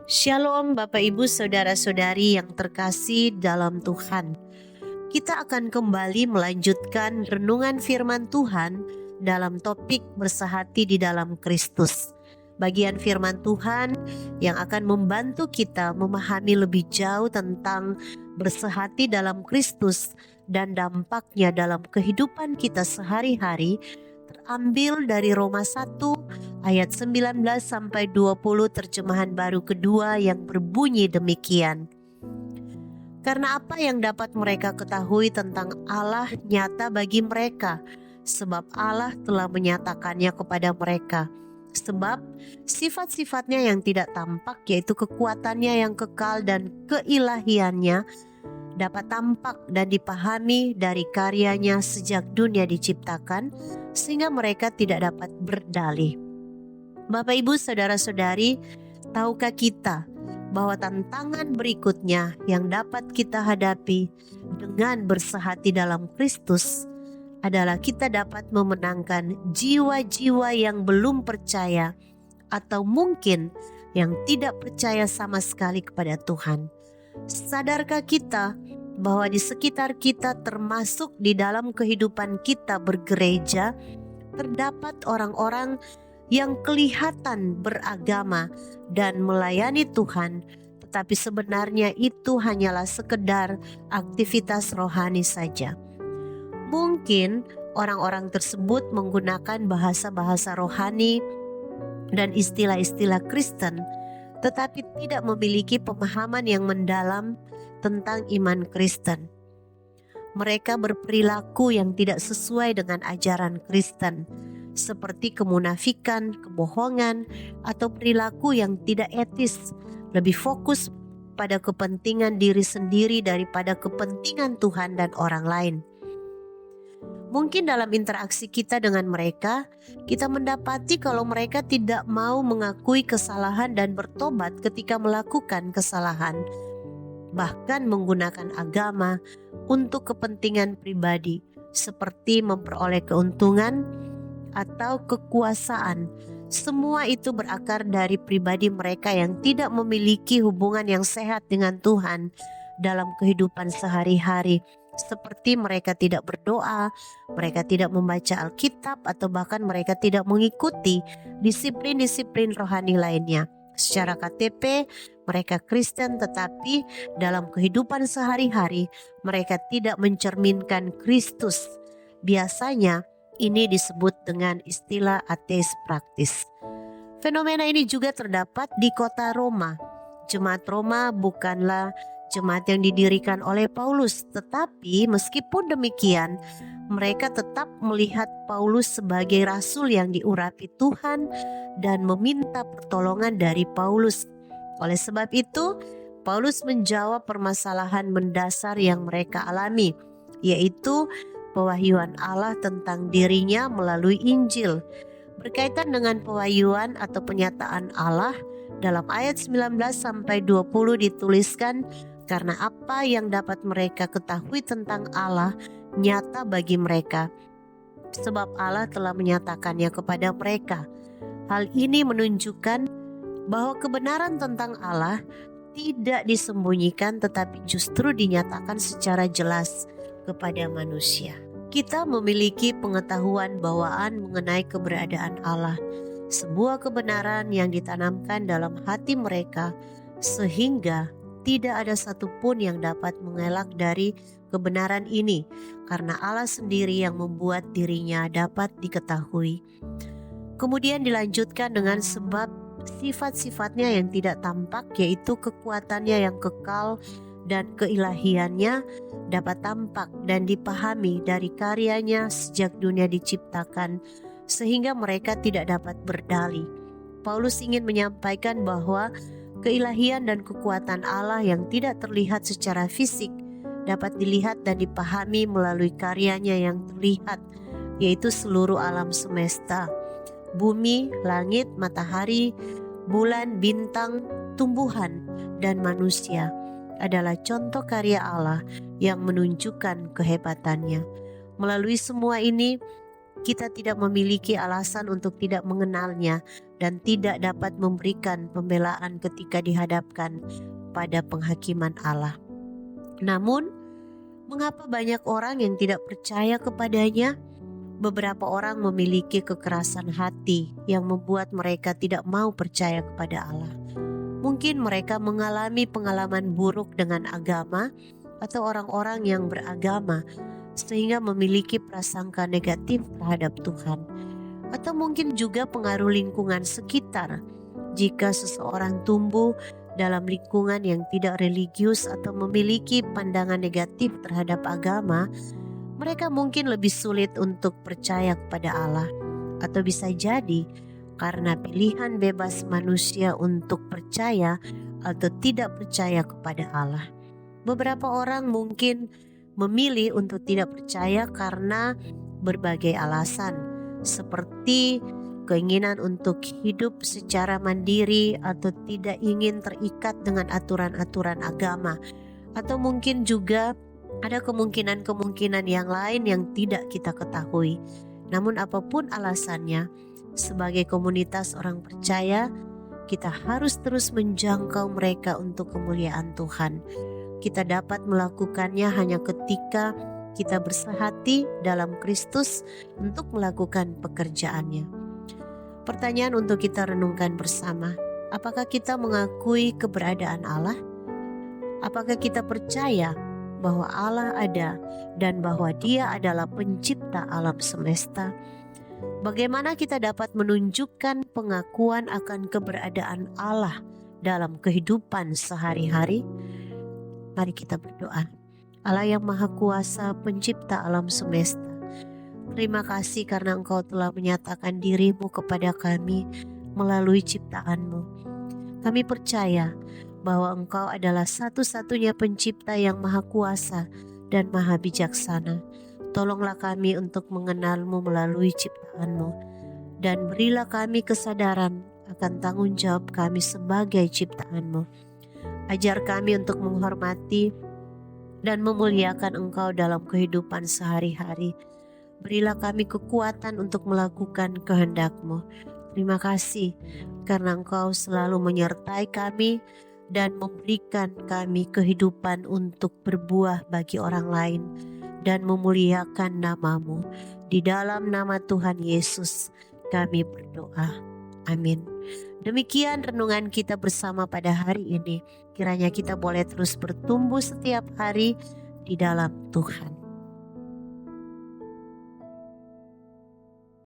Shalom Bapak Ibu Saudara-saudari yang terkasih dalam Tuhan. Kita akan kembali melanjutkan renungan firman Tuhan dalam topik bersehati di dalam Kristus. Bagian firman Tuhan yang akan membantu kita memahami lebih jauh tentang bersehati dalam Kristus dan dampaknya dalam kehidupan kita sehari-hari terambil dari Roma 1 ayat 19 sampai 20 terjemahan baru kedua yang berbunyi demikian. Karena apa yang dapat mereka ketahui tentang Allah nyata bagi mereka, sebab Allah telah menyatakannya kepada mereka. Sebab sifat-sifatnya yang tidak tampak, yaitu kekuatannya yang kekal dan keilahiannya, dapat tampak dan dipahami dari karyanya sejak dunia diciptakan, sehingga mereka tidak dapat berdalih. Bapak Ibu Saudara-saudari, tahukah kita bahwa tantangan berikutnya yang dapat kita hadapi dengan bersehati dalam Kristus adalah kita dapat memenangkan jiwa-jiwa yang belum percaya atau mungkin yang tidak percaya sama sekali kepada Tuhan. Sadarkah kita bahwa di sekitar kita, termasuk di dalam kehidupan kita bergereja, terdapat orang-orang yang kelihatan beragama dan melayani Tuhan, tetapi sebenarnya itu hanyalah sekedar aktivitas rohani saja. Mungkin orang-orang tersebut menggunakan bahasa-bahasa rohani dan istilah-istilah Kristen, tetapi tidak memiliki pemahaman yang mendalam tentang iman Kristen. Mereka berperilaku yang tidak sesuai dengan ajaran Kristen, seperti kemunafikan, kebohongan, atau perilaku yang tidak etis, lebih fokus pada kepentingan diri sendiri daripada kepentingan Tuhan dan orang lain. Mungkin dalam interaksi kita dengan mereka, kita mendapati kalau mereka tidak mau mengakui kesalahan dan bertobat ketika melakukan kesalahan, bahkan menggunakan agama untuk kepentingan pribadi, seperti memperoleh keuntungan atau kekuasaan. Semua itu berakar dari pribadi mereka yang tidak memiliki hubungan yang sehat dengan Tuhan dalam kehidupan sehari-hari, seperti mereka tidak berdoa, mereka tidak membaca Alkitab, atau bahkan mereka tidak mengikuti disiplin-disiplin rohani lainnya. Secara KTP mereka Kristen, tetapi dalam kehidupan sehari-hari mereka tidak mencerminkan Kristus. Biasanya ini disebut dengan istilah ateis praktis. Fenomena ini juga terdapat di kota Roma. Jemaat Roma bukanlah jemaat yang didirikan oleh Paulus, tetapi meskipun demikian, mereka tetap melihat Paulus sebagai rasul yang diurapi Tuhan dan meminta pertolongan dari Paulus. Oleh sebab itu, Paulus menjawab permasalahan mendasar yang mereka alami, yaitu pewahyuan Allah tentang dirinya melalui Injil. Berkaitan dengan pewahyuan atau penyataan Allah, dalam ayat 19 sampai 20 dituliskan, karena apa yang dapat mereka ketahui tentang Allah nyata bagi mereka, sebab Allah telah menyatakannya kepada mereka. Hal ini menunjukkan bahwa kebenaran tentang Allah tidak disembunyikan, tetapi justru dinyatakan secara jelas kepada manusia. Kita memiliki pengetahuan bawaan mengenai keberadaan Allah, sebuah kebenaran yang ditanamkan dalam hati mereka, sehingga tidak ada satupun yang dapat mengelak dari kebenaran ini, karena Allah sendiri yang membuat dirinya dapat diketahui. Kemudian dilanjutkan dengan sebab sifat-sifatnya yang tidak tampak, yaitu kekuatannya yang kekal dan keilahiannya, dapat tampak dan dipahami dari karyanya sejak dunia diciptakan, sehingga mereka tidak dapat berdalih. Paulus ingin menyampaikan bahwa keilahian dan kekuatan Allah yang tidak terlihat secara fisik dapat dilihat dan dipahami melalui karyanya yang terlihat, yaitu seluruh alam semesta. Bumi, langit, matahari, bulan, bintang, tumbuhan, dan manusia adalah contoh karya Allah yang menunjukkan kehebatannya. Melalui semua ini, kita tidak memiliki alasan untuk tidak mengenalnya dan tidak dapat memberikan pembelaan ketika dihadapkan pada penghakiman Allah. Namun, mengapa banyak orang yang tidak percaya kepadanya? Beberapa orang memiliki kekerasan hati yang membuat mereka tidak mau percaya kepada Allah. Mungkin mereka mengalami pengalaman buruk dengan agama atau orang-orang yang beragama, sehingga memiliki prasangka negatif terhadap Tuhan. Atau mungkin juga pengaruh lingkungan sekitar. Jika seseorang tumbuh dalam lingkungan yang tidak religius atau memiliki pandangan negatif terhadap agama, mereka mungkin lebih sulit untuk percaya kepada Allah. Atau bisa jadi karena pilihan bebas manusia untuk percaya atau tidak percaya kepada Allah. Beberapa orang mungkin memilih untuk tidak percaya karena berbagai alasan, seperti keinginan untuk hidup secara mandiri atau tidak ingin terikat dengan aturan-aturan agama, atau mungkin juga ada kemungkinan-kemungkinan yang lain yang tidak kita ketahui. Namun apapun alasannya, sebagai komunitas orang percaya, kita harus terus menjangkau mereka untuk kemuliaan Tuhan. Kita dapat melakukannya hanya ketika kita bersehati dalam Kristus untuk melakukan pekerjaannya. Pertanyaan untuk kita renungkan bersama, apakah kita mengakui keberadaan Allah? Apakah kita percaya bahwa Allah ada dan bahwa Dia adalah pencipta alam semesta? Bagaimana kita dapat menunjukkan pengakuan akan keberadaan Allah dalam kehidupan sehari-hari? Mari kita berdoa. Allah yang Maha Kuasa, pencipta alam semesta, terima kasih karena Engkau telah menyatakan diri-Mu kepada kami melalui ciptaan-Mu. Kami percaya bahwa Engkau adalah satu-satunya pencipta yang Maha Kuasa dan Maha Bijaksana. Tolonglah kami untuk mengenal-Mu melalui ciptaan-Mu, dan berilah kami kesadaran akan tanggung jawab kami sebagai ciptaan-Mu. Ajar kami untuk menghormati dan memuliakan Engkau dalam kehidupan sehari-hari. Berilah kami kekuatan untuk melakukan kehendak-Mu. Terima kasih karena Engkau selalu menyertai kami dan memberikan kami kehidupan untuk berbuah bagi orang lain dan memuliakan nama-Mu. Di dalam nama Tuhan Yesus kami berdoa. Amin. Demikian renungan kita bersama pada hari ini. Kiranya kita boleh terus bertumbuh setiap hari di dalam Tuhan.